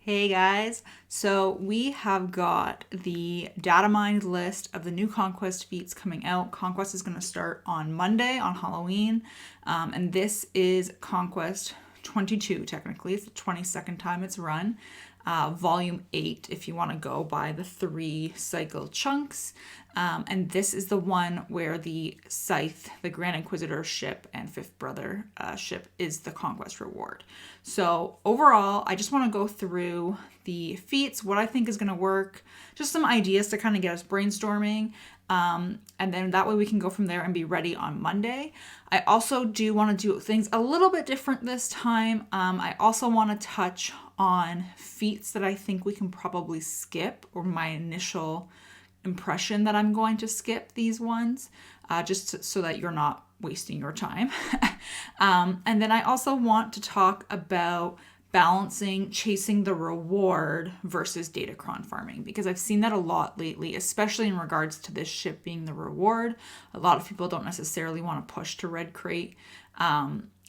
Hey guys, so we have got the data mined list of the new Conquest feats coming out. Conquest is going to start on Monday on Halloween, and this is Conquest 22 technically. It's the 22nd time it's run. Volume 8 if you want to go by the 3 cycle chunks. And this is the one where the Scythe, the Grand Inquisitor ship, and Fifth Brother ship is the Conquest reward. So overall, I just want to go through the feats, what I think is going to work, just some ideas to kind of get us brainstorming. And then that way we can go from there and be ready on Monday. I also do want to do things a little bit different this time. I also want to touch on feats that I think we can probably skip, or my initial impression that I'm going to skip these ones, just so that you're not wasting your time. And then I also want to talk about balancing chasing the reward versus Datacron farming, because I've seen that a lot lately, especially in regards to this ship being the reward. A lot of people don't necessarily want to push to red crate.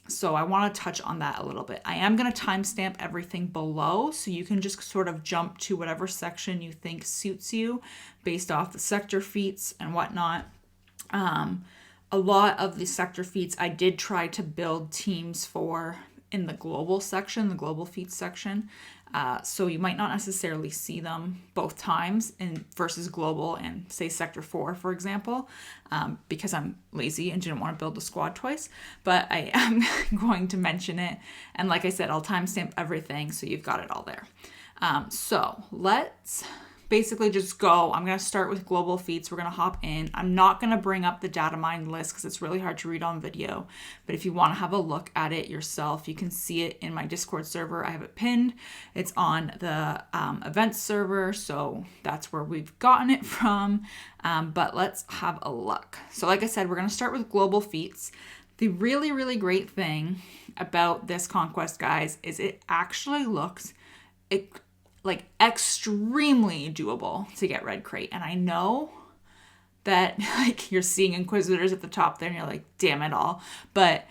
So I want to touch on that a little bit. I am going to timestamp everything below, so you can just sort of jump to whatever section you think suits you based off the sector feats and whatnot. A lot of the sector feats I did try to build teams for in the global section, the global feats section. So you might not necessarily see them both times in versus global and say sector 4, for example, because I'm lazy and didn't want to build the squad twice, but I am going to mention it. And like I said, I'll timestamp everything so you've got it all there. So let's basically just go. I'm going to start with global feats. We're going to hop in. I'm not going to bring up the data mined list because it's really hard to read on video. But if you want to have a look at it yourself, you can see it in my Discord server. I have it pinned. It's on the events server. So that's where we've gotten it from. But let's have a look. So like I said, we're going to start with global feats. The really, really great thing about this Conquest, guys, is it actually looks like extremely doable to get red crate. And I know that like you're seeing Inquisitors at the top there and you're like, damn it all. But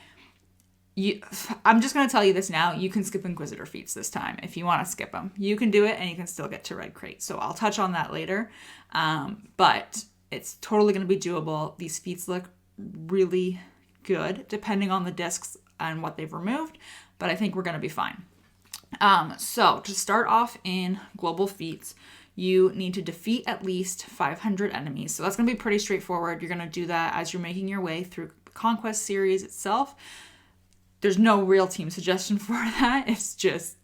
I'm just going to tell you this now. You can skip Inquisitor feats this time. If you want to skip them, you can do it and you can still get to red crate. So I'll touch on that later. But it's totally going to be doable. These feats look really good depending on the discs and what they've removed. But I think we're going to be fine. So to start off in global feats, you need to defeat at least 500 enemies. So that's going to be pretty straightforward. You're going to do that as you're making your way through the Conquest series itself. There's no real team suggestion for that. It's just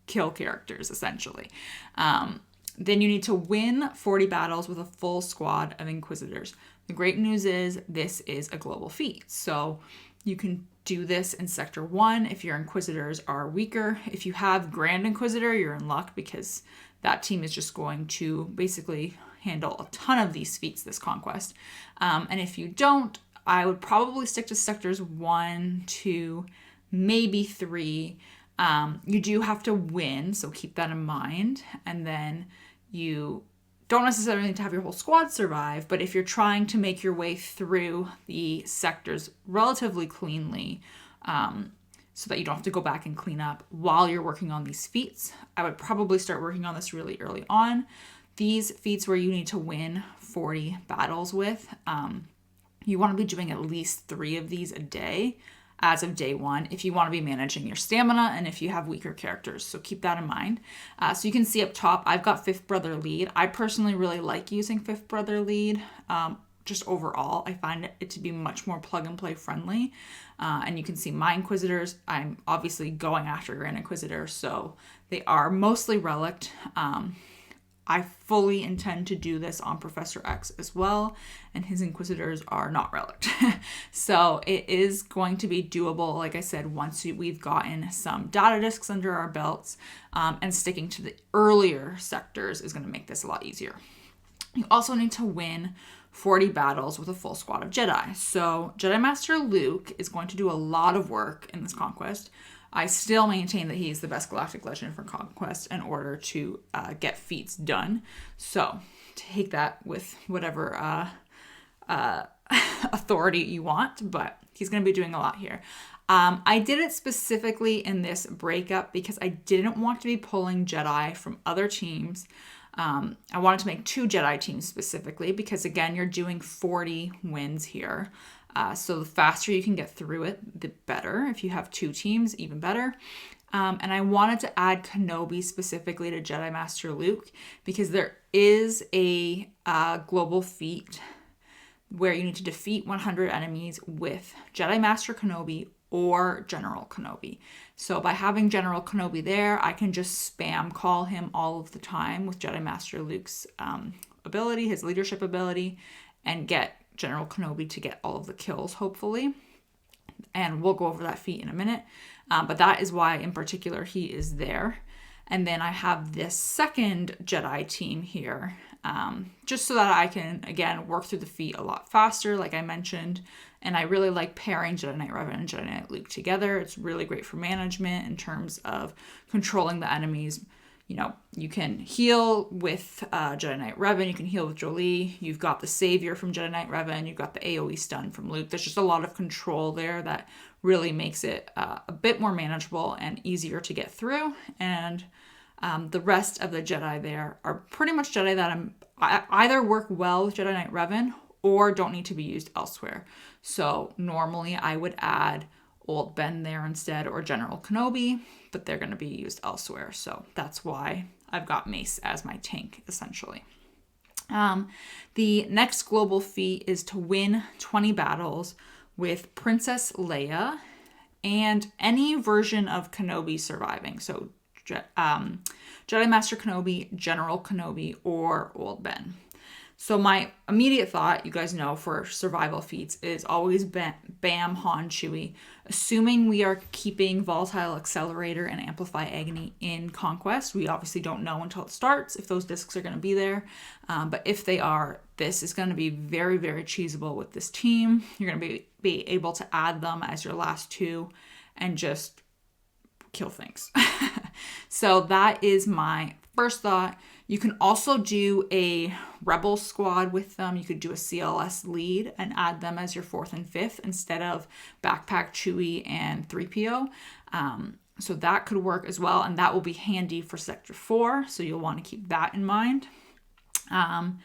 kill characters, essentially. Then you need to win 40 battles with a full squad of Inquisitors. The great news is this is a global feat. So you can do this in Sector 1 if your Inquisitors are weaker. If you have Grand Inquisitor, you're in luck because that team is just going to basically handle a ton of these feats this Conquest. And if you don't, I would probably stick to Sectors 1, 2, maybe 3. You do have to win, so keep that in mind. And then you don't necessarily need to have your whole squad survive, but if you're trying to make your way through the sectors relatively cleanly, so that you don't have to go back and clean up while you're working on these feats, I would probably start working on this really early on. These feats where you need to win 40 battles with, you want to be doing at least 3 of these a day as of day 1 if you want to be managing your stamina and if you have weaker characters. So keep that in mind. So you can see up top, I've got Fifth Brother lead. I personally really like using Fifth Brother lead. Just overall, I find it to be much more plug and play friendly. And you can see my Inquisitors. I'm obviously going after Grand Inquisitor, so they are mostly relict. I fully intend to do this on Professor X as well, and his Inquisitors are not relict. So it is going to be doable, like I said, once we've gotten some data discs under our belts, and sticking to the earlier sectors is going to make this a lot easier. You also need to win 40 battles with a full squad of Jedi. So Jedi Master Luke is going to do a lot of work in this Conquest. I still maintain that he's the best galactic legend for Conquest in order to get feats done. So take that with whatever authority you want, but he's going to be doing a lot here. I did it specifically in this breakup because I didn't want to be pulling Jedi from other teams. I wanted to make 2 Jedi teams specifically because, again, you're doing 40 wins here. So the faster you can get through it, the better. If you have 2 teams, even better. And I wanted to add Kenobi specifically to Jedi Master Luke because there is a global feat where you need to defeat 100 enemies with Jedi Master Kenobi or General Kenobi. So by having General Kenobi there, I can just spam call him all of the time with Jedi Master Luke's ability, his leadership ability, and get General Kenobi to get all of the kills, hopefully. And we'll go over that feat in a minute. But that is why, in particular, he is there. And then I have this second Jedi team here, just so that I can, again, work through the feat a lot faster, like I mentioned. And I really like pairing Jedi Knight Revan and Jedi Knight Luke together. It's really great for management in terms of controlling the enemies. You know, you can heal with Jedi Knight Revan, you can heal with Jolee, you've got the Savior from Jedi Knight Revan, you've got the AoE stun from Luke. There's just a lot of control there that really makes it a bit more manageable and easier to get through. And the rest of the Jedi there are pretty much Jedi that I either work well with Jedi Knight Revan or don't need to be used elsewhere. So normally I would add Old Ben there instead, or General Kenobi, but they're going to be used elsewhere. So that's why I've got Mace as my tank, essentially. The next global feat is to win 20 battles with Princess Leia and any version of Kenobi surviving. So Jedi Master Kenobi, General Kenobi, or Old Ben. So my immediate thought, you guys know, for survival feats is always Bam, Han, Chewie. Assuming we are keeping Volatile Accelerator and Amplify Agony in Conquest. We obviously don't know until it starts if those discs are going to be there. But if they are, this is going to be very, very cheesable with this team. You're going to be able to add them as your last 2 and just kill things. So that is my first thought. You can also do a Rebel squad with them. You could do a CLS lead and add them as your 4th and 5th instead of Backpack, Chewie, and 3PO. So that could work as well, and that will be handy for Sector 4, so you'll want to keep that in mind. And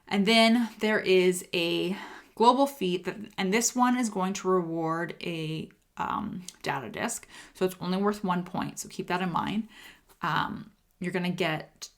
then there is a global feat, and this one is going to reward a data disk, so it's only worth 1 point, so keep that in mind. You're going to get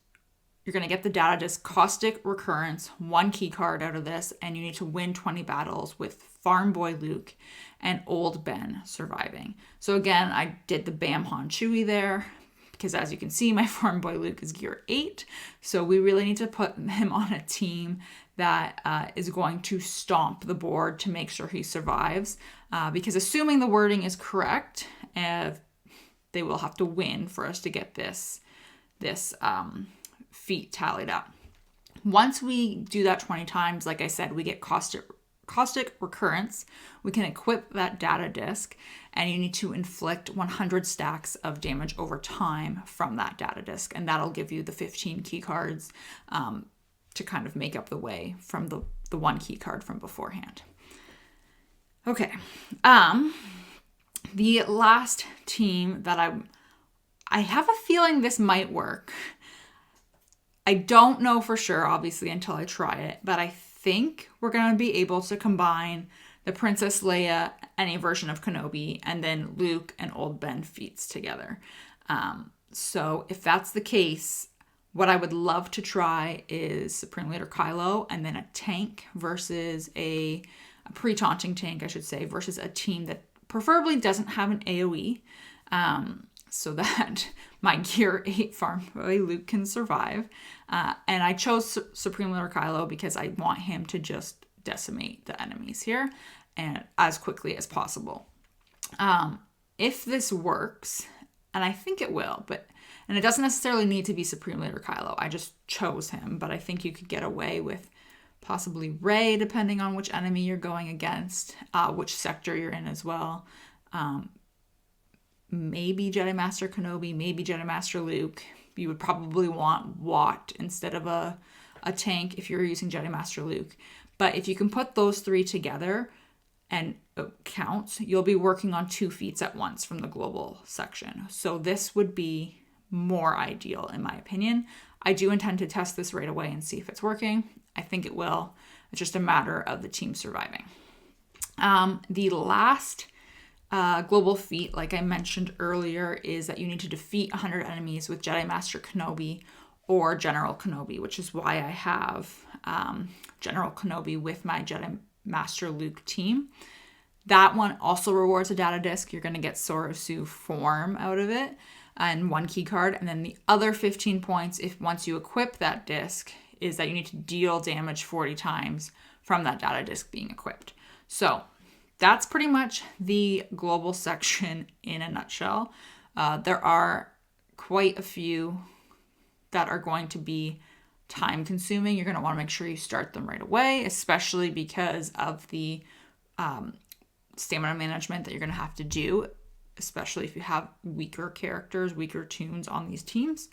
the data disk Caustic Recurrence, 1 key card out of this, and you need to win 20 battles with Farm Boy Luke and Old Ben surviving. So again, I did the Bam Han Chewie there because, as you can see, my Farm Boy Luke is gear 8. So we really need to put him on a team that is going to stomp the board to make sure he survives. Because assuming the wording is correct, they will have to win for us to get this feat tallied up. Once we do that 20 times, like I said, we get Caustic Recurrence. We can equip that data disk, and you need to inflict 100 stacks of damage over time from that data disk, and that'll give you the 15 key cards to kind of make up the way from the 1 key card from beforehand. Okay. The last team that I have a feeling this might work. I don't know for sure, obviously, until I try it, but I think we're going to be able to combine the Princess Leia, any version of Kenobi, and then Luke and Old Ben feats together. So if that's the case, what I would love to try is Supreme Leader Kylo, and then a tank versus a pre-taunting tank, I should say, versus a team that preferably doesn't have an AoE, so that my gear 8 Farm Boy Luke can survive. And I chose Supreme Leader Kylo because I want him to just decimate the enemies here and as quickly as possible. If this works, and I think it will, and it doesn't necessarily need to be Supreme Leader Kylo. I just chose him, but I think you could get away with possibly Rey, depending on which enemy you're going against, which sector you're in as well. Maybe Jedi Master Kenobi, maybe Jedi Master Luke. You would probably want Watt instead of a tank if you're using Jedi Master Luke. But if you can put those 3 together, and counts, you'll be working on 2 feats at once from the global section. So this would be more ideal in my opinion. I do intend to test this right away and see if it's working. I think it will. It's just a matter of the team surviving. The last global feat, like I mentioned earlier, is that you need to defeat 100 enemies with Jedi Master Kenobi or General Kenobi, which is why I have General Kenobi with my Jedi Master Luke team. That one also rewards a data disc. You're going to get Sorosu form out of it and 1 key card. And then the other 15 points, if once you equip that disc, is that you need to deal damage 40 times from that data disc being equipped. So that's pretty much the global section in a nutshell. There are quite a few that are going to be time consuming. You're going to want to make sure you start them right away, especially because of the stamina management that you're going to have to do, especially if you have weaker characters, weaker tunes on these teams.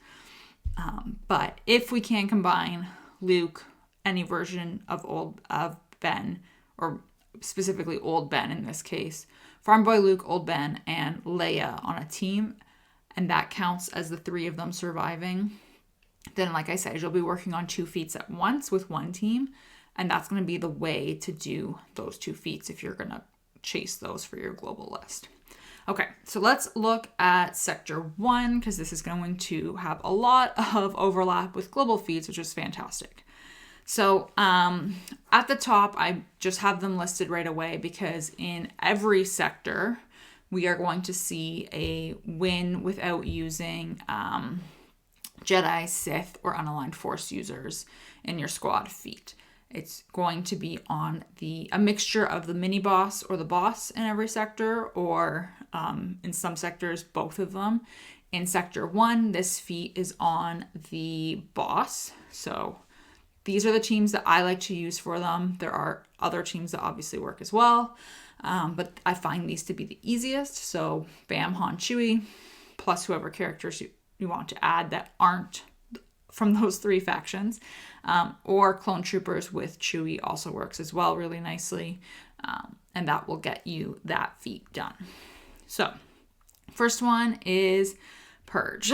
But if we can combine Luke, any version of Ben, or specifically Old Ben in this case, Farm Boy Luke, Old Ben, and Leia on a team, and that counts as the 3 of them surviving, then like I said, you'll be working on 2 feats at once with 1 team, and that's going to be the way to do those 2 feats if you're going to chase those for your global list. Okay, so let's look at Sector 1, because this is going to have a lot of overlap with global feats, which is fantastic. So at the top, I just have them listed right away because in every sector, we are going to see a win without using Jedi, Sith, or unaligned Force users in your squad feat. It's going to be on a mixture of the mini boss or the boss in every sector, or in some sectors, both of them. In Sector 1, this feat is on the boss. So these are the teams that I like to use for them. There are other teams that obviously work as well, but I find these to be the easiest. So Bam, Han, Chewie, plus whoever characters you want to add that aren't from those 3 factions, or Clone Troopers with Chewie also works as well really nicely, and that will get you that feat done. So first one is Purge.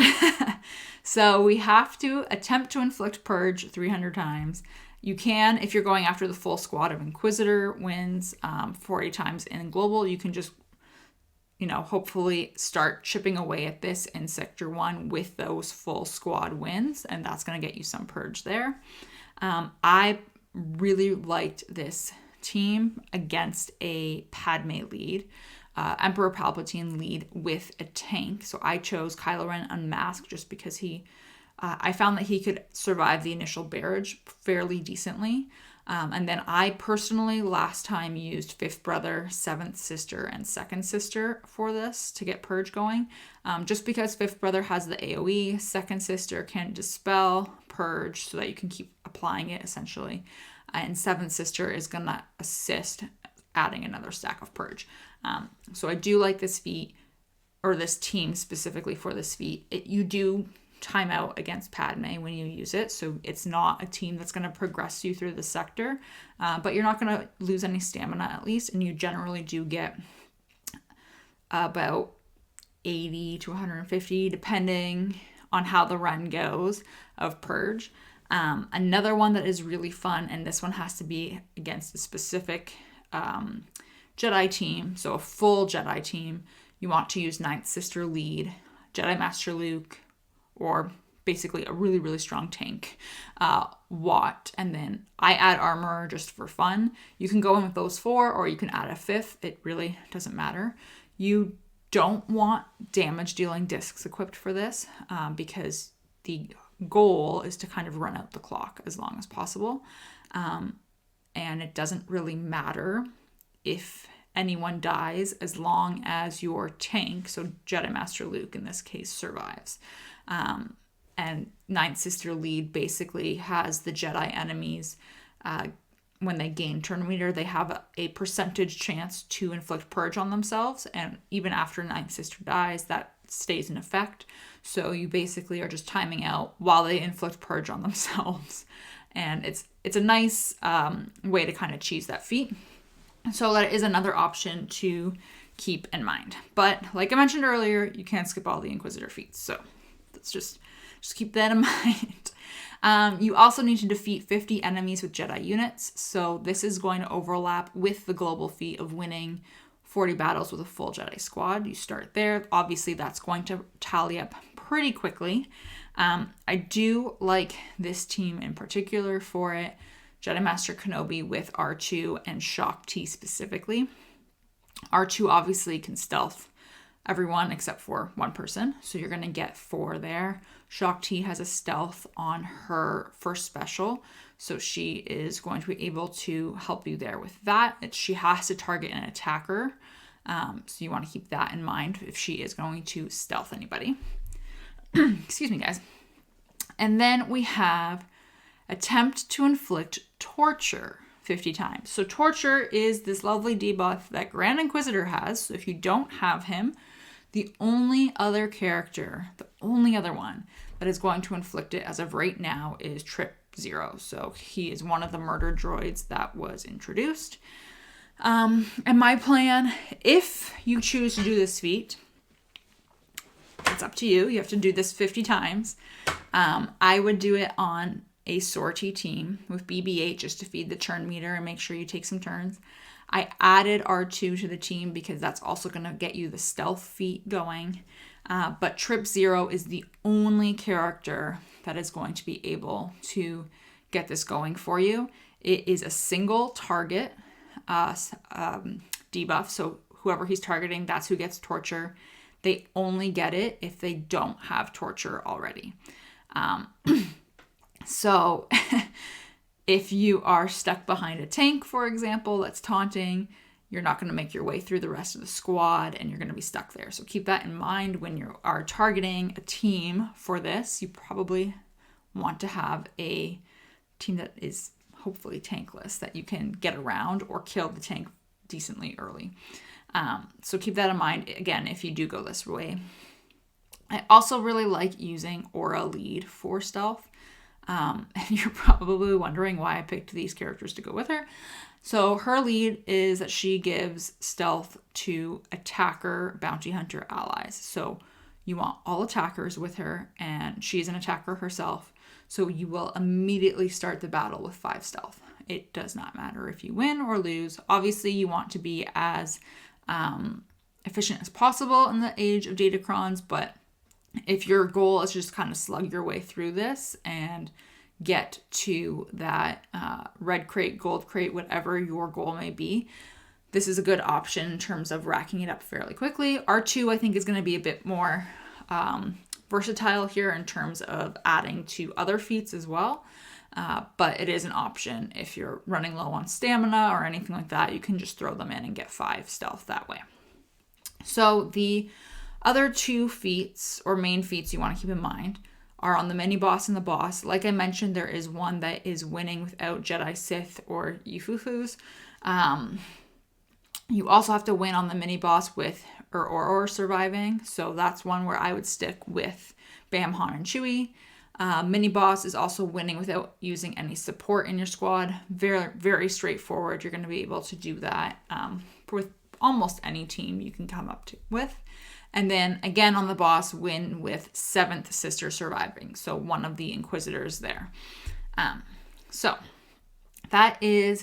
So we have to attempt to inflict Purge 300 times. You can, if you're going after the full squad of Inquisitor wins 40 times in global, you can just, hopefully start chipping away at this in Sector 1 with those full squad wins, and that's going to get you some Purge there. I really liked this team against a Padme lead, Emperor Palpatine lead with a tank. So I chose Kylo Ren Unmasked just because I found that he could survive the initial barrage fairly decently. And then I personally last time used 5th Brother, 7th Sister, and 2nd Sister for this to get Purge going. Just because 5th Brother has the AoE, 2nd Sister can dispel Purge so that you can keep applying it essentially. And 7th Sister is going to assist adding another stack of Purge. So I do like this feat, or this team specifically for this feat. You do time out against Padme when you use it, so it's not a team that's going to progress you through the sector, but you're not going to lose any stamina at least, and you generally do get about 80 to 150 depending on how the run goes of Purge. Another one that is really fun, and this one has to be against a specific Jedi team, so a full Jedi team. You want to use 9th Sister lead, Jedi Master Luke, or basically a really, really strong tank, Watt, and then I add armor just for fun. You can go in with those 4, or you can add a 5th. It really doesn't matter. You don't want damage dealing discs equipped for this, because the goal is to kind of run out the clock as long as possible. And it doesn't really matter if anyone dies as long as your tank, so Jedi Master Luke in this case, survives. And 9th Sister lead basically has the Jedi enemies, when they gain turn meter, they have a percentage chance to inflict Purge on themselves, and even after 9th Sister dies, that stays in effect. So you basically are just timing out while they inflict Purge on themselves, and it's a nice way to kind of cheese that feat. So that is another option to keep in mind. But like I mentioned earlier, you can't skip all the Inquisitor feats. So let's just keep that in mind. You also need to defeat 50 enemies with Jedi units. So this is going to overlap with the global feat of winning 40 battles with a full Jedi squad. You start there. Obviously, that's going to tally up pretty quickly. I do like this team in particular for it. Jedi Master Kenobi with R2 and Shock T specifically. R2 obviously can stealth everyone except for one person, so you're going to get 4 there. Shock T has a stealth on her first special, so she is going to be able to help you there with that. She has to target an attacker, so you want to keep that in mind if she is going to stealth anybody. Excuse me, guys. And then we have attempt to inflict torture 50 times. So torture is this lovely debuff that Grand Inquisitor has. So if you don't have him, the only other character, the only other one that is going to inflict it as of right now is Trip Zero. So he is one of the murder droids that was introduced. And my plan, if you choose to do this feat, it's up to you. You have to do this 50 times. I would do it on a sortie team with BB-8 just to feed the turn meter and make sure you take some turns. I added R2 to the team because that's also going to get you the stealth feat going. But Trip Zero is the only character that is going to be able to get this going for you. It is a single target debuff. So whoever he's targeting, that's who gets torture. They only get it if they don't have torture already. So if you are stuck behind a tank, for example, that's taunting, you're not going to make your way through the rest of the squad and you're going to be stuck there. So keep that in mind when you are targeting a team for this. You probably want to have a team that is hopefully tankless, that you can get around or kill the tank decently early. So keep that in mind, again, if you do go this way. I also really like using Aura Lead for stealth. And you're probably wondering why I picked these characters to go with her. So her lead is that she gives stealth to attacker bounty hunter allies. So you want all attackers with her, and she's an attacker herself. So you will immediately start the battle with 5 stealth. It does not matter if you win or lose. Obviously, you want to be as efficient as possible in the age of Datacrons, but if your goal is just kind of slug your way through this and get to that red crate, gold crate, whatever your goal may be, this is a good option in terms of racking it up fairly quickly. R2, I think, is going to be a bit more versatile here in terms of adding to other feats as well. But it is an option if you're running low on stamina or anything like that. You can just throw them in and get 5 stealth that way. So the other 2 feats or main feats you want to keep in mind are on the mini boss and the boss. Like I mentioned, there is one that is winning without Jedi, Sith, or Yufufus. You also have to win on the mini boss with or surviving. So that's one where I would stick with Bam, Han, and Chewie. Mini boss is also winning without using any support in your squad. Very, very straightforward. You're going to be able to do that with almost any team you can come up with. And then again on the boss, win with 7th Sister surviving. So one of the Inquisitors there. So that is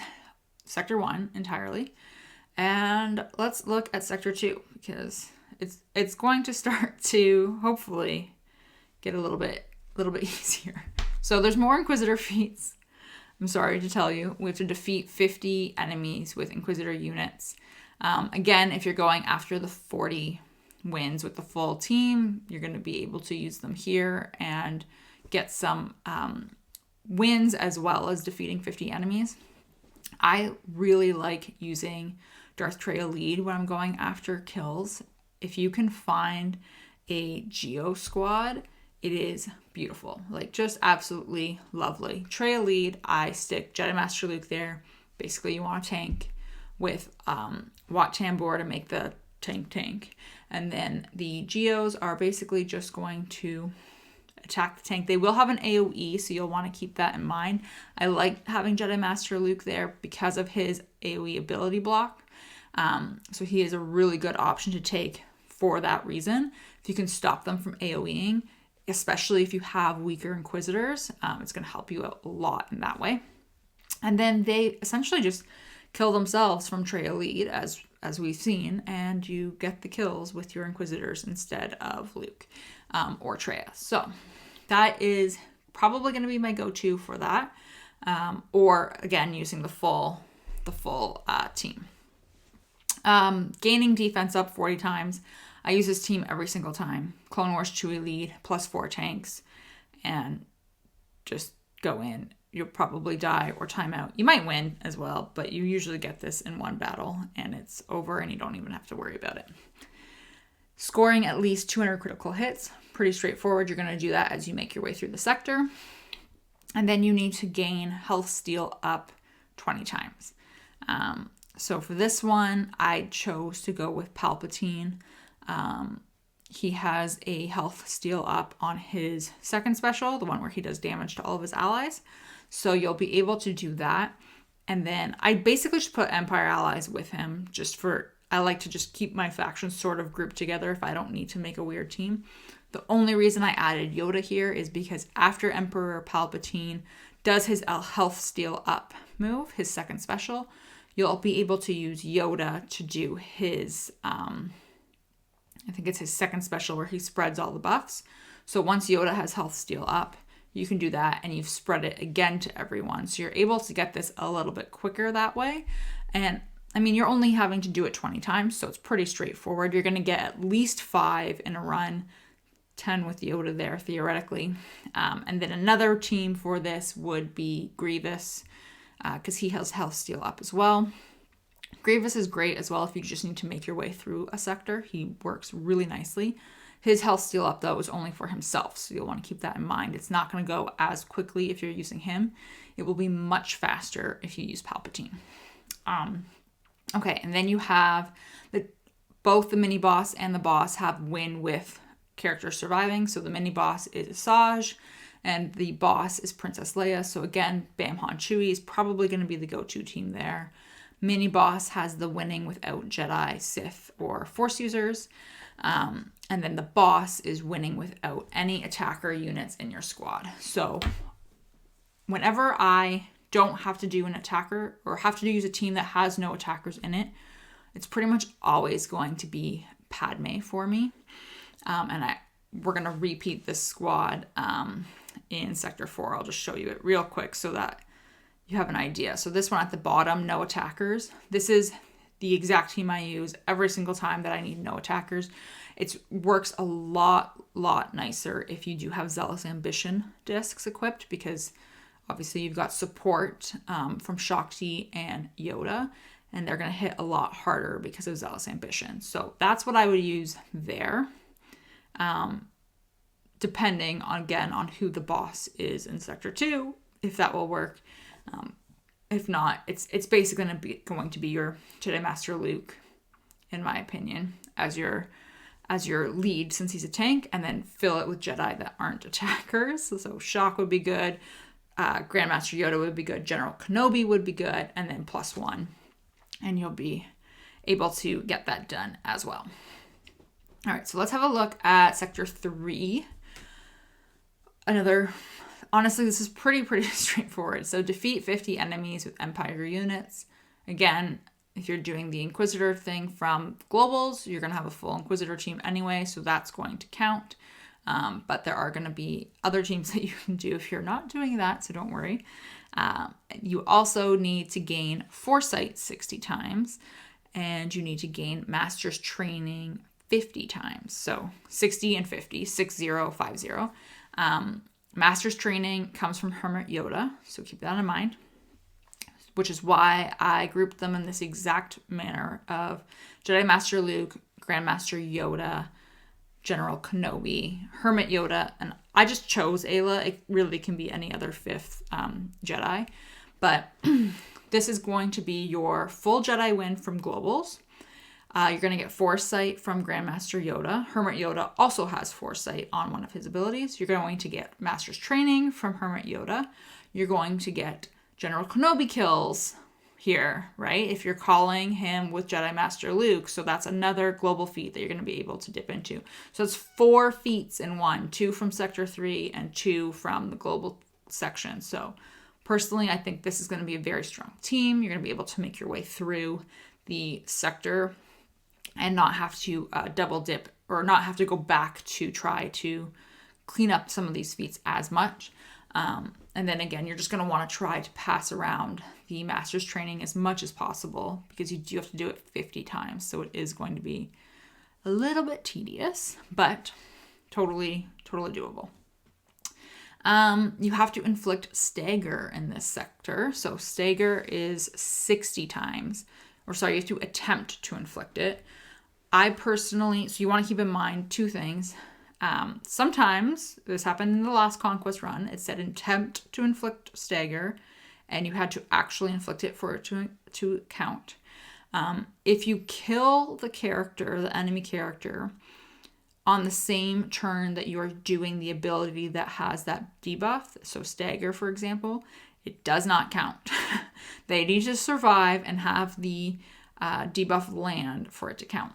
Sector 1 entirely. And let's look at Sector 2 because it's going to start to hopefully get a little bit easier. So there's more Inquisitor feats. I'm sorry to tell you. We have to defeat 50 enemies with Inquisitor units. Again, if you're going after the 40 wins with the full team, you're going to be able to use them here and get some wins as well as defeating 50 enemies. I really like using Darth Trail lead when I'm going after kills. If you can find a Geo squad, it is beautiful. Like, just absolutely lovely. Trail lead, I stick Jedi Master Luke there. Basically, you want a tank with Wat Tambor to make the tank. And then the Geos are basically just going to attack the tank. They will have an AoE, so you'll want to keep that in mind. I like having Jedi Master Luke there because of his AoE ability block. So he is a really good option to take for that reason. If you can stop them from AoEing, especially if you have weaker Inquisitors, it's going to help you out a lot in that way. And then they essentially just kill themselves from trail lead, as we've seen, and you get the kills with your Inquisitors instead of Luke or Traya. So that is probably going to be my go-to for that. Or again, using the full team. Gaining defense up 40 times. I use this team every single time. Clone Wars Chewie lead, +4 tanks, and just go in. You'll probably die or time out. You might win as well, but you usually get this in one battle and it's over and you don't even have to worry about it. Scoring at least 200 critical hits. Pretty straightforward. You're going to do that as you make your way through the sector. And then you need to gain health steal up 20 times. So for this one, I chose to go with Palpatine. He has a health steal up on his second special, the one where he does damage to all of his allies. So you'll be able to do that. And then I basically just put Empire allies with him I like to just keep my factions sort of grouped together if I don't need to make a weird team. The only reason I added Yoda here is because after Emperor Palpatine does his health steal up move, his second special, you'll be able to use Yoda to do his, I think it's his second special where he spreads all the buffs. So once Yoda has health steal up, you can do that and you've spread it again to everyone. So you're able to get this a little bit quicker that way. And I mean, you're only having to do it 20 times, so it's pretty straightforward. You're going to get at least 5 in a run, 10 with Yoda there, theoretically. And then another team for this would be Grievous, because he has health steal up as well. Grievous is great as well if you just need to make your way through a sector. He works really nicely. His health steal up, though, is only for himself, so you'll want to keep that in mind. It's not going to go as quickly if you're using him. It will be much faster if you use Palpatine. Okay, and then you have both the mini-boss and the boss have win with characters surviving. So the mini-boss is Asajj, and the boss is Princess Leia. So again, Bam Han Chewie is probably going to be the go-to team there. Mini-boss has the winning without Jedi, Sith, or Force users. And then the boss is winning without any attacker units in your squad. So whenever I don't have to do an attacker or have to use a team that has no attackers in it, it's pretty much always going to be Padme for me. And we're going to repeat this squad in Sector 4. I'll just show you it real quick so that you have an idea. So this one at the bottom, no attackers. This is the exact team I use every single time that I need no attackers. It works a lot nicer if you do have Zealous Ambition discs equipped, because obviously you've got support from Shakti and Yoda, and they're going to hit a lot harder because of Zealous Ambition. So that's what I would use there, depending on who the boss is in Sector 2, if that will work. If not, it's basically going to be your Jedi Master Luke, in my opinion, as your lead, since he's a tank, and then fill it with Jedi that aren't attackers. So Shock would be good, Grandmaster Yoda would be good, General Kenobi would be good, and then +1, and you'll be able to get that done as well. All right, so let's have a look at Sector 3. Honestly, this is pretty straightforward. So defeat 50 enemies with Empire units. Again, if you're doing the Inquisitor thing from Globals, you're going to have a full Inquisitor team anyway, so that's going to count. But there are going to be other teams that you can do if you're not doing that, so don't worry. You also need to gain Foresight 60 times, and you need to gain Master's Training 50 times. So 60 and 50, 60, 50. Master's Training comes from Hermit Yoda, so keep that in mind, which is why I grouped them in this exact manner of Jedi Master Luke, Grandmaster Yoda, General Kenobi, Hermit Yoda, and I just chose Ayla. It really can be any other 5th Jedi, but this is going to be your full Jedi win from Globals. You're going to get Foresight from Grandmaster Yoda. Hermit Yoda also has Foresight on one of his abilities. You're going to get Master's Training from Hermit Yoda. You're going to get General Kenobi kills here, right? If you're calling him with Jedi Master Luke, so that's another global feat that you're going to be able to dip into. So it's 4 feats in one, 2 from Sector 3 and 2 from the global section. So personally, I think this is going to be a very strong team. You're going to be able to make your way through the sector and not have to double dip or not have to go back to try to clean up some of these feats as much. And then again, you're just going to want to try to pass around the master's training as much as possible because you do have to do it 50 times. So it is going to be a little bit tedious, but totally doable. You have to inflict stagger in this sector. So stagger is 60 times, you have to attempt to inflict it. So you want to keep in mind 2 things. Sometimes, this happened in the last Conquest run, it said attempt to inflict stagger, and you had to actually inflict it for it to count. If you kill the enemy character, on the same turn that you are doing the ability that has that debuff, so stagger, for example, it does not count. They need to survive and have the debuff land for it to count.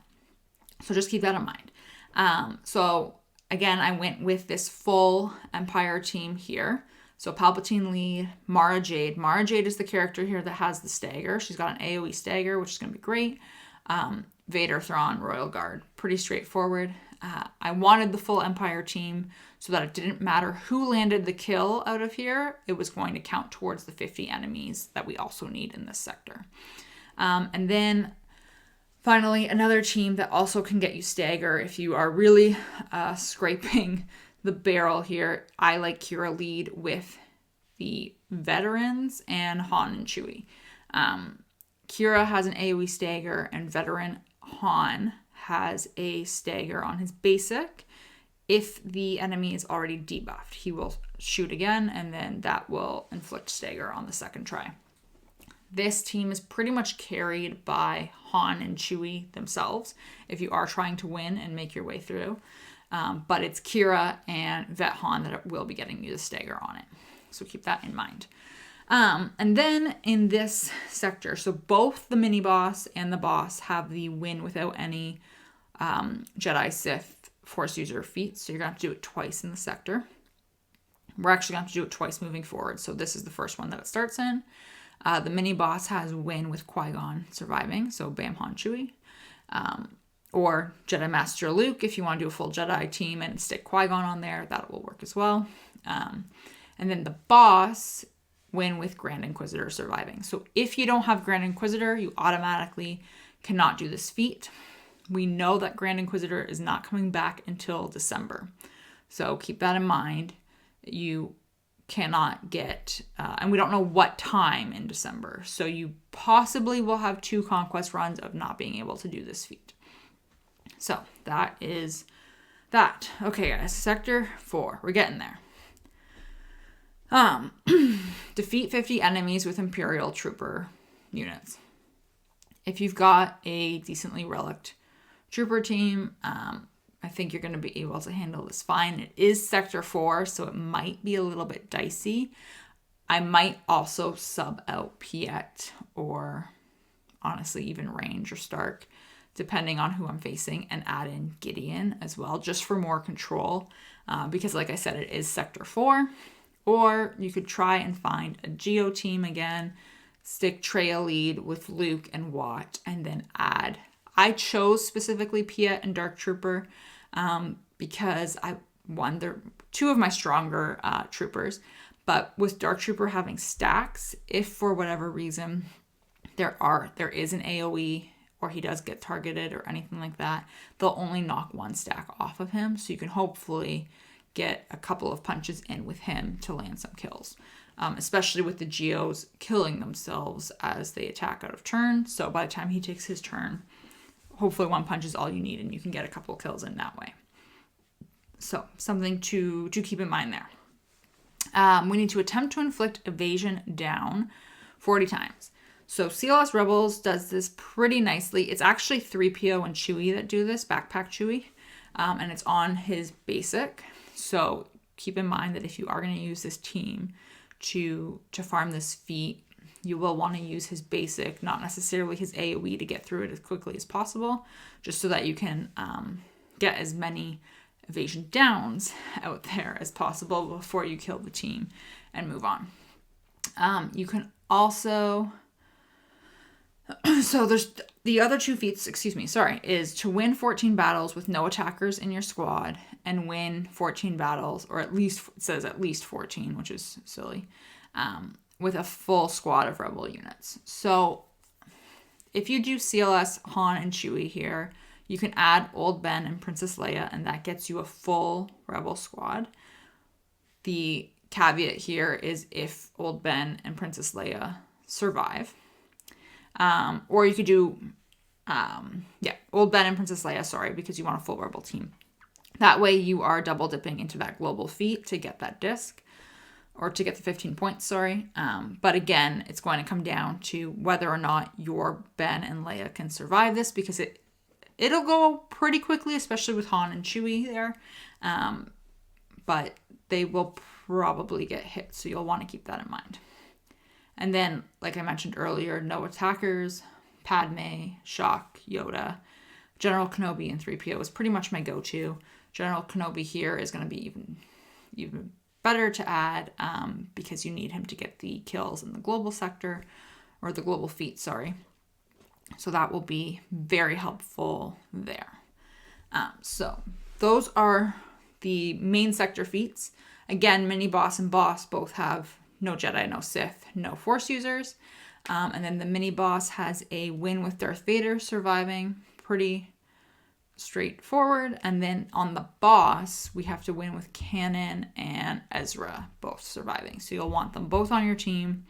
So just keep that in mind. So again, I went with this full Empire team here. So Palpatine lead, Mara Jade. Mara Jade is the character here that has the stagger. She's got an AoE stagger, which is going to be great. Vader, Thrawn, Royal Guard. Pretty straightforward. I wanted the full Empire team so that it didn't matter who landed the kill out of here. It was going to count towards the 50 enemies that we also need in this sector. And then finally, another team that also can get you stagger if you are really scraping the barrel here. I like Kira lead with the veterans and Han and Chewie. Kira has an AoE stagger and veteran Han has a stagger on his basic. If the enemy is already debuffed, he will shoot again and then that will inflict stagger on the second try. This team is pretty much carried by Han and Chewie themselves if you are trying to win and make your way through. But it's Kira and Vet Han that will be getting you the stagger on it. So keep that in mind. And then in this sector, so both the mini boss and the boss have the win without any Jedi Sith Force user feats. So you're going to have to do it twice in the sector. We're actually going to have to do it twice moving forward. So this is the first one that it starts in. The mini boss has win with Qui-Gon surviving, so Bam Han Chewie. Or Jedi Master Luke, if you want to do a full Jedi team and stick Qui-Gon on there, that will work as well. And then the boss win with Grand Inquisitor surviving. So if you don't have Grand Inquisitor, you automatically cannot do this feat. We know that Grand Inquisitor is not coming back until December. So keep that in mind. You cannot get, and we don't know what time in December. So you possibly will have 2 Conquest runs of not being able to do this feat. So that is that. Okay, guys, Sector 4. We're getting there. Defeat 50 enemies with Imperial Trooper units. If you've got a decently relict trooper team, I think you're going to be able to handle this fine. It is Sector 4, so it might be a little bit dicey. I might also sub out Piet or honestly even Range or Stark, depending on who I'm facing, and add in Gideon as well, just for more control. Because like I said, it is Sector 4. Or you could try and find a Geo team again, stick Traya lead with Luke and Watt, and then add. I chose specifically Piet and Dark Trooper because they're 2 of my stronger troopers, but with Dark Trooper having stacks, if for whatever reason there is an AoE or he does get targeted or anything like that, they'll only knock 1 stack off of him, so you can hopefully get a couple of punches in with him to land some kills, especially with the Geos killing themselves as they attack out of turn. So by the time he takes his turn, hopefully 1 punch is all you need and you can get a couple kills in that way. So something to keep in mind there. We need to attempt to inflict evasion down 40 times. So CLS Rebels does this pretty nicely. It's actually 3PO and Chewie that do this, Backpack Chewie, and it's on his basic. So keep in mind that if you are going to use this team to farm this feat, you will want to use his basic, not necessarily his AoE, to get through it as quickly as possible, just so that you can get as many evasion downs out there as possible before you kill the team and move on. You can also... So there's the other 2 feats, is to win 14 battles with no attackers in your squad and win 14 battles, or at least, it says at least 14, which is silly, with a full squad of rebel units. So if you do CLS Han and Chewie here, you can add Old Ben and Princess Leia, and that gets you a full rebel squad. The caveat here is if Old Ben and Princess Leia survive. Or you could do, Old Ben and Princess Leia, because you want a full rebel team. That way you are double dipping into that global feat to get that disc, or to get the 15 points, But again, it's going to come down to whether or not your Ben and Leia can survive this, because it'll go pretty quickly, especially with Han and Chewie there. But they will probably get hit, so you'll want to keep that in mind. And then, like I mentioned earlier, no attackers, Padme, Shock, Yoda, General Kenobi, and 3PO is pretty much my go-to. General Kenobi here is going to be even better to add because you need him to get the kills in the global sector, or the global feat, So that will be very helpful there. So those are the main sector feats. Again, mini boss and boss both have no Jedi, no Sith, no Force users. And then the mini boss has a win with Darth Vader surviving, pretty straightforward. And then on the boss, we have to win with Kanan and Ezra both surviving. So you'll want them both on your team.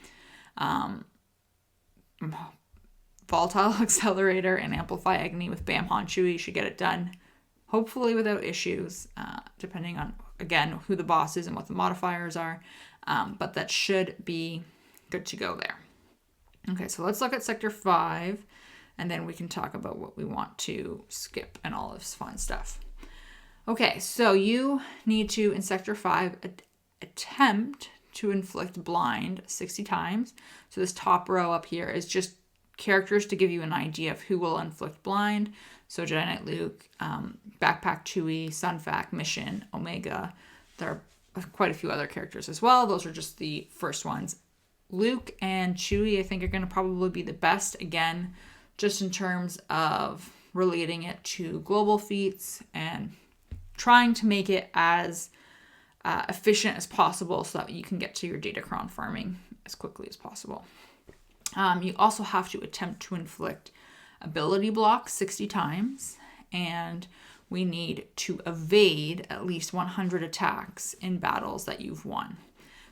Volatile Accelerator and Amplify Agony with Bam Han Chewie should get it done, hopefully without issues, depending on, again, who the boss is and what the modifiers are. But that should be good to go there. Okay, so let's look at Sector 5, and then we can talk about what we want to skip and all this fun stuff. Okay, so you need to, in Sector 5, attempt to inflict blind 60 times. So this top row up here is just characters to give you an idea of who will inflict blind. So Jedi Knight Luke, Backpack Chewie, Sunfac, Mission, Omega. There are quite a few other characters as well. Those are just the first ones. Luke and Chewie, I think, are going to probably be the best, again, just in terms of relating it to global feats and trying to make it as efficient as possible so that you can get to your Datacron farming as quickly as possible. You also have to attempt to inflict ability blocks 60 times, and we need to evade at least 100 attacks in battles that you've won.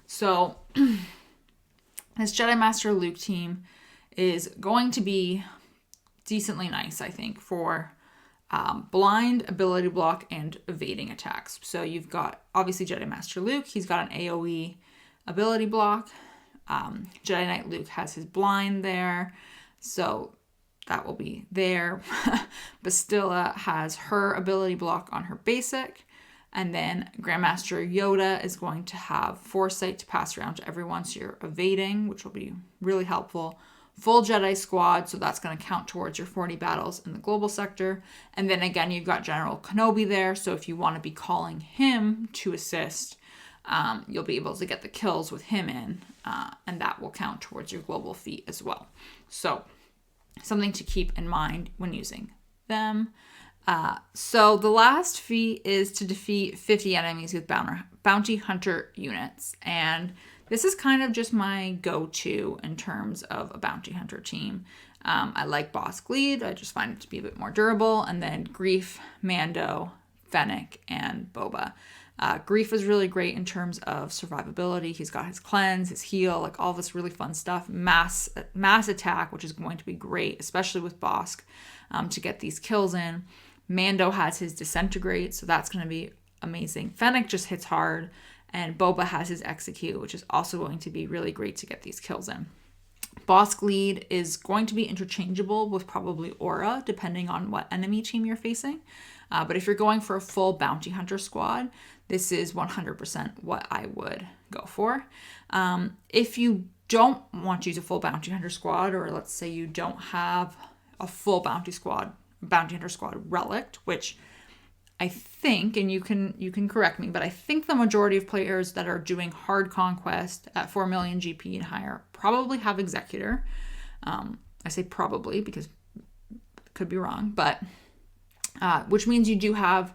So this Jedi Master Luke team is going to be decently nice, I think, for blind, ability block, and evading attacks. So you've got, obviously, Jedi Master Luke. He's got an AoE ability block. Jedi Knight Luke has his blind there, so that will be there. Bastilla has her ability block on her basic, and then Grandmaster Yoda is going to have Foresight to pass around to everyone, so you're evading, which will be really helpful. Full Jedi squad, so that's going to count towards your 40 battles in the global sector. And then again, you've got General Kenobi there, so if you want to be calling him to assist, you'll be able to get the kills with him in, and that will count towards your global feat as well. So something to keep in mind when using them. So the last feat is to defeat 50 enemies with bounty hunter units, and this is kind of just my go-to in terms of a bounty hunter team. I like Boss Gleed. I just find it to be a bit more durable. And then Greef, Mando, Fennec, and Boba. Greef is really great in terms of survivability. He's got his cleanse, his heal, like all this really fun stuff. Mass attack, which is going to be great, especially with Bosk, to get these kills in. Mando has his disintegrate, so that's going to be amazing. Fennec just hits hard, and Boba has his execute, which is also going to be really great to get these kills in. Boss Lead is going to be interchangeable with probably Aura, depending on what enemy team you're facing. But if you're going for a full bounty hunter squad, this is 100% what I would go for. If you don't want to use a full bounty hunter squad, or let's say you don't have a full bounty hunter squad relic, which I think, and you can correct me, but I think the majority of players that are doing hard conquest at 4 million GP and higher probably have Executor. I say probably because it could be wrong, but which means you do have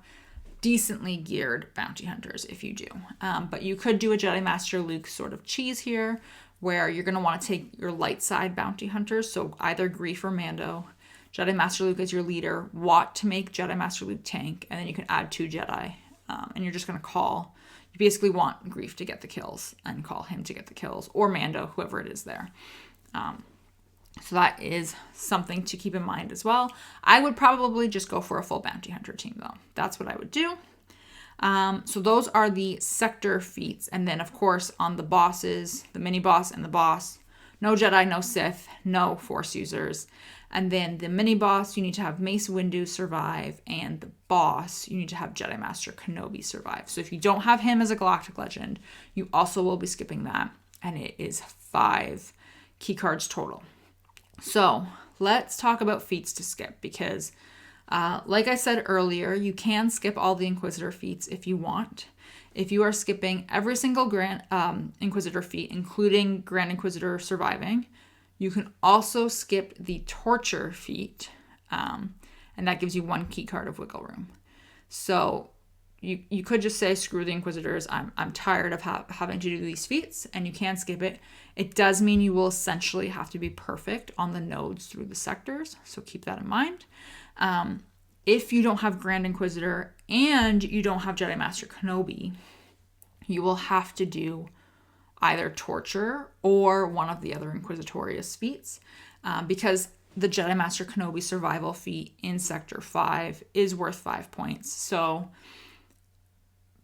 decently geared bounty hunters if you do. But you could do a Jedi Master Luke sort of cheese here, where you're going to want to take your light side bounty hunters, so either Greef or Mando, Jedi Master Luke as your leader, Watt to make Jedi Master Luke tank, and then you can add 2 Jedi, and you're just going to call. You basically want Greef to get the kills and call him to get the kills, or Mando, whoever it is there. So that is something to keep in mind as well. I would probably just go for a full bounty hunter team, though. That's what I would do. So those are the sector feats. And then, of course, on the bosses, the mini boss and the boss, no Jedi, no Sith, no Force users. And then the mini boss, you need to have Mace Windu survive. And the boss, you need to have Jedi Master Kenobi survive. So if you don't have him as a Galactic Legend, you also will be skipping that. And it is 5 key cards total. So let's talk about feats to skip, because like I said earlier, you can skip all the Inquisitor feats if you want. If you are skipping every single Grand Inquisitor feat, including Grand Inquisitor surviving, you can also skip the Torture feat, and that gives you 1 key card of wiggle room. So you could just say, screw the Inquisitors, I'm tired of having to do these feats, and you can skip it. It does mean you will essentially have to be perfect on the nodes through the sectors, so keep that in mind. If you don't have Grand Inquisitor and you don't have Jedi Master Kenobi, you will have to do either Torture or one of the other Inquisitorious feats, because the Jedi Master Kenobi survival feat in Sector 5 is worth 5 points. So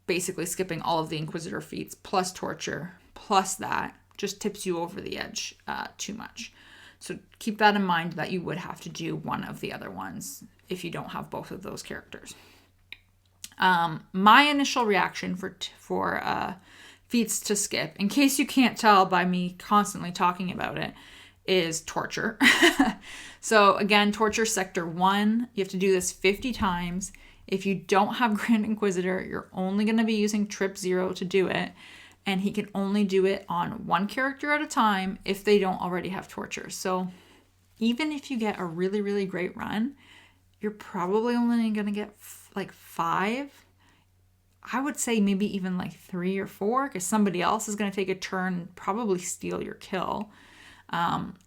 basically skipping all of the Inquisitor feats plus Torture plus that just tips you over the edge too much. So keep that in mind, that you would have to do one of the other ones if you don't have both of those characters. My initial reaction for feats to skip, in case you can't tell by me constantly talking about it, is Torture. So again, Torture Sector 1, you have to do this 50 times. If you don't have Grand Inquisitor, you're only going to be using Trip 0 to do it. And he can only do it on 1 character at a time if they don't already have Torture. So even if you get a really, really great run, you're probably only going to get like 5. I would say maybe even like 3 or 4, because somebody else is going to take a turn and probably steal your kill.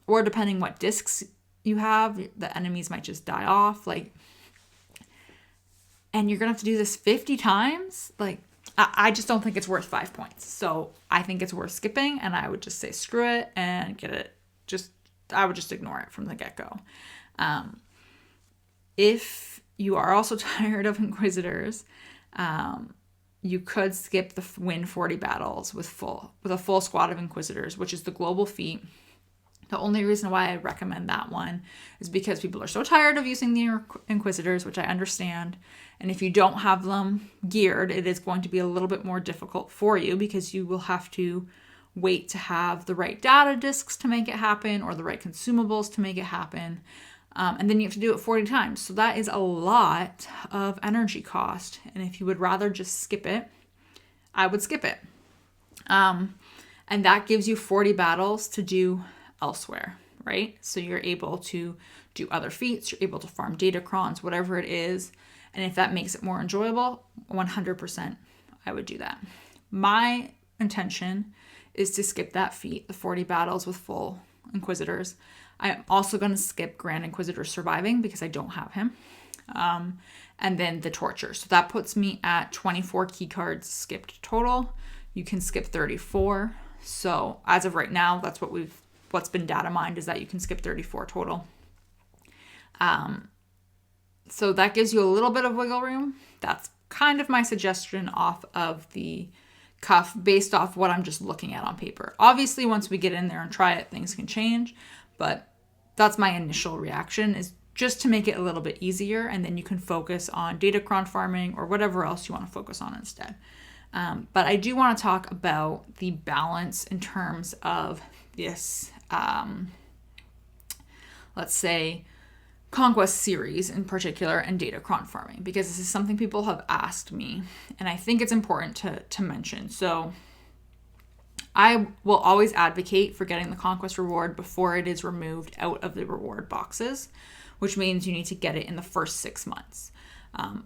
Or depending what discs you have, the enemies might just die off. And you're going to have to do this 50 times? I just don't think it's worth 5 points. So I think it's worth skipping, and I would just say screw it and get it. I would just ignore it from the get-go. If you are also tired of Inquisitors, you could skip the win 40 battles with a full squad of Inquisitors, which is the global feat. The only reason why I recommend that one is because people are so tired of using the Inquisitors, which I understand. And if you don't have them geared, it is going to be a little bit more difficult for you, because you will have to wait to have the right data disks to make it happen, or the right consumables to make it happen. And then you have to do it 40 times. So that is a lot of energy cost. And if you would rather just skip it, I would skip it. And that gives you 40 battles to do elsewhere, right? So you're able to do other feats, you're able to farm Datacrons, whatever it is. And if that makes it more enjoyable, 100% I would do that. My intention is to skip that feat, the 40 battles with full Inquisitors. I'm also going to skip Grand Inquisitor surviving because I don't have him. And then the Torture. So that puts me at 24 key cards skipped total. You can skip 34. So as of right now, that's what's been data mined, is that you can skip 34 total. So that gives you a little bit of wiggle room. That's kind of my suggestion off of the cuff, based off what I'm just looking at on paper. Obviously, once we get in there and try it, things can change, but that's my initial reaction, is just to make it a little bit easier, and then you can focus on Datacron farming or whatever else you want to focus on instead. But I do want to talk about the balance in terms of this, let's say, Conquest series in particular and Datacron farming, because this is something people have asked me, and I think it's important to mention. So I will always advocate for getting the Conquest reward before it is removed out of the reward boxes, which means you need to get it in the first 6 months.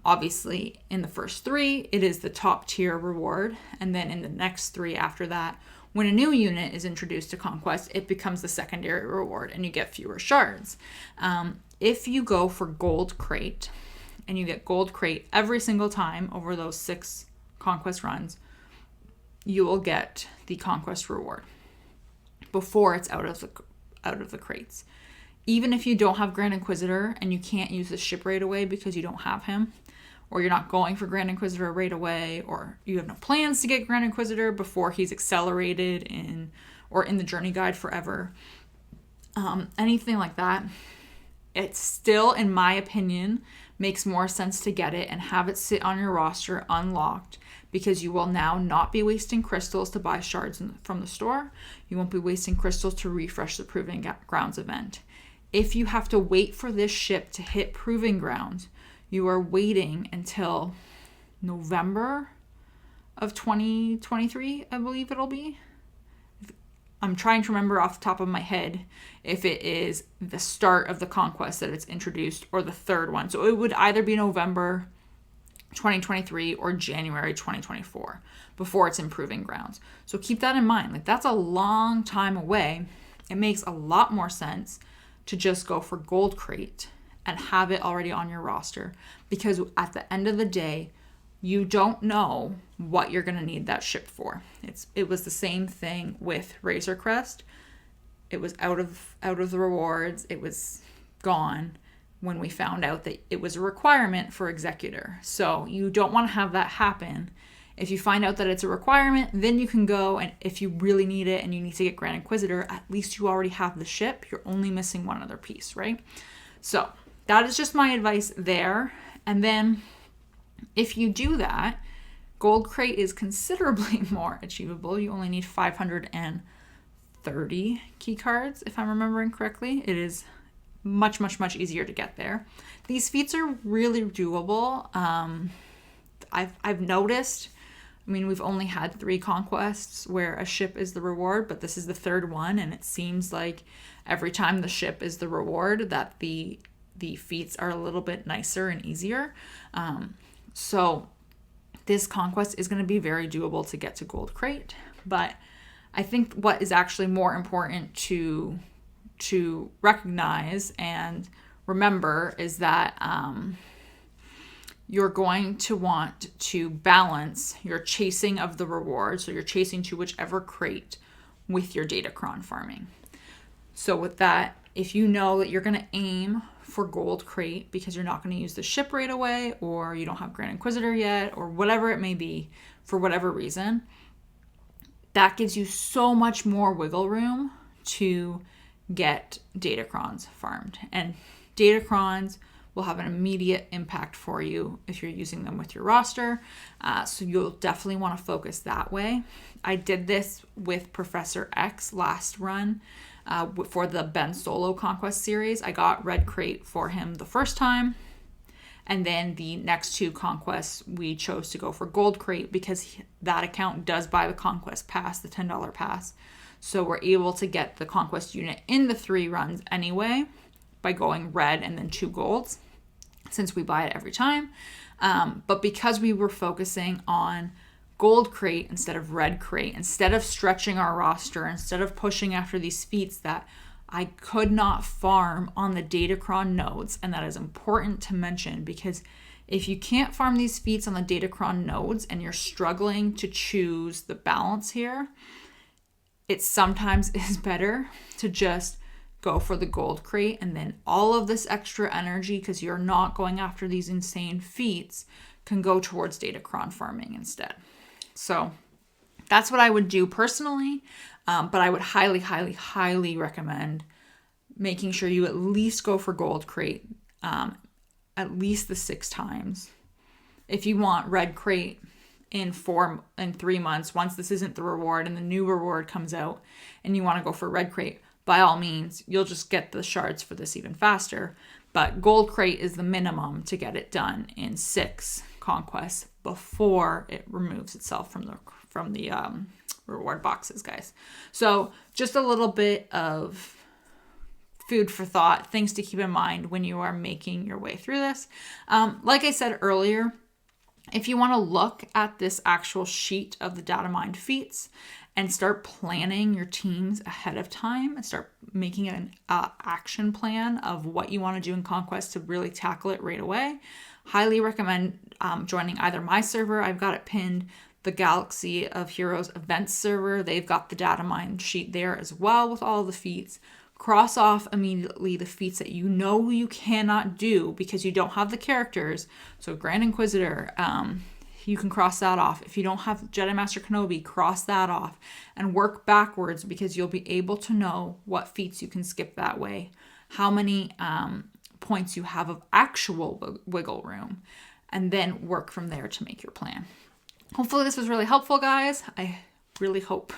Obviously, in the first 3, it is the top tier reward, and then in the next 3 after that, when a new unit is introduced to Conquest, it becomes the secondary reward and you get fewer shards. If you go for Gold Crate, and you get Gold Crate every single time over those 6 Conquest runs, you will get the Conquest reward before it's out of the crates. Even if you don't have Grand Inquisitor and you can't use the ship right away because you don't have him, or you're not going for Grand Inquisitor right away, or you have no plans to get Grand Inquisitor before he's accelerated in the journey guide forever, anything like that, it still, in my opinion, makes more sense to get it and have it sit on your roster unlocked, because you will now not be wasting crystals to buy shards from the store. You won't be wasting crystals to refresh the Proving Grounds event. If you have to wait for this ship to hit Proving Grounds, you are waiting until November of 2023, I believe it'll be. I'm trying to remember off the top of my head if it is the start of the Conquest that it's introduced or the third one. So it would either be November 2023 or January 2024 before it's in Proving Grounds. So keep that in mind. Like, that's a long time away. It makes a lot more sense to just go for Gold Crate and have it already on your roster, because at the end of the day, you don't know what you're going to need that ship for. It was the same thing with Razor Crest. It was out of the rewards. It was gone when we found out that it was a requirement for Executor. So you don't want to have that happen. If you find out that it's a requirement, then you can go, and if you really need it and you need to get Grand Inquisitor, at least you already have the ship. You're only missing one other piece, right? So that is just my advice there. And then if you do that, Gold Crate is considerably more achievable. You only need 530 key cards, if I'm remembering correctly. It is much, much, much easier to get there. These feats are really doable. I've noticed, I mean, we've only had 3 conquests where a ship is the reward, but this is the 3rd one, and it seems like every time the ship is the reward that the feats are a little bit nicer and easier. So this conquest is going to be very doable to get to Gold Crate, but I think what is actually more important to recognize and remember is that you're going to want to balance your chasing of the reward, so you're chasing to whichever crate, with your Datacron farming. So with that, if you know that you're going to aim for Gold Crate because you're not going to use the ship right away, or you don't have Grand Inquisitor yet, or whatever it may be, for whatever reason, that gives you so much more wiggle room to get Datacrons farmed. And Datacrons will have an immediate impact for you if you're using them with your roster. So you'll definitely want to focus that way. I did this with Professor X last run for the Ben Solo Conquest series. I got Red Crate for him the first time. And then the next 2 conquests, we chose to go for Gold Crate because that account does buy the Conquest Pass, the $10 pass. So we're able to get the Conquest unit in the 3 runs anyway by going red and then 2 golds, since we buy it every time. But because we were focusing on Gold Crate instead of Red Crate, instead of stretching our roster, instead of pushing after these feats that I could not farm on the Datacron nodes, and that is important to mention, because if you can't farm these feats on the Datacron nodes and you're struggling to choose the balance here, it sometimes is better to just go for the Gold Crate, and then all of this extra energy, because you're not going after these insane feats, can go towards Datacron farming instead. So that's what I would do personally, but I would highly, highly, highly recommend making sure you at least go for Gold Crate at least the 6 times. If you want Red Crate in 3 months, once this isn't the reward and the new reward comes out and you want to go for red crate, by all means, you'll just get the shards for this even faster. But gold crate is the minimum to get it done in 6 conquests before it removes itself from the reward boxes, guys. So just a little bit of food for thought, things to keep in mind when you are making your way through this. Like I said earlier, if you want to look at this actual sheet of the DATAMINed feats and start planning your teams ahead of time and start making an action plan of what you want to do in Conquest to really tackle it right away, highly recommend joining either my server, I've got it pinned, the Galaxy of Heroes events server, they've got the DATAMINed sheet there as well with all the feats. Cross off immediately the feats that you know you cannot do because you don't have the characters. So Grand Inquisitor, you can cross that off. If you don't have Jedi Master Kenobi, cross that off and work backwards because you'll be able to know what feats you can skip that way, how many points you have of actual wiggle room, and then work from there to make your plan. Hopefully this was really helpful, guys. I really hope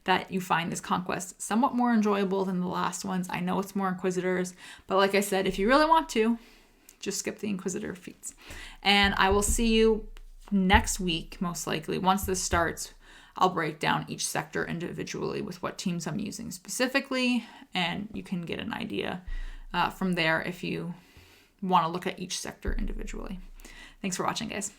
that you find this Conquest somewhat more enjoyable than the last ones. I know it's more Inquisitors, but like I said, if you really want to, just skip the Inquisitor feats. And I will see you next week, most likely. Once this starts, I'll break down each sector individually with what teams I'm using specifically, and you can get an idea from there if you want to look at each sector individually. Thanks for watching, guys.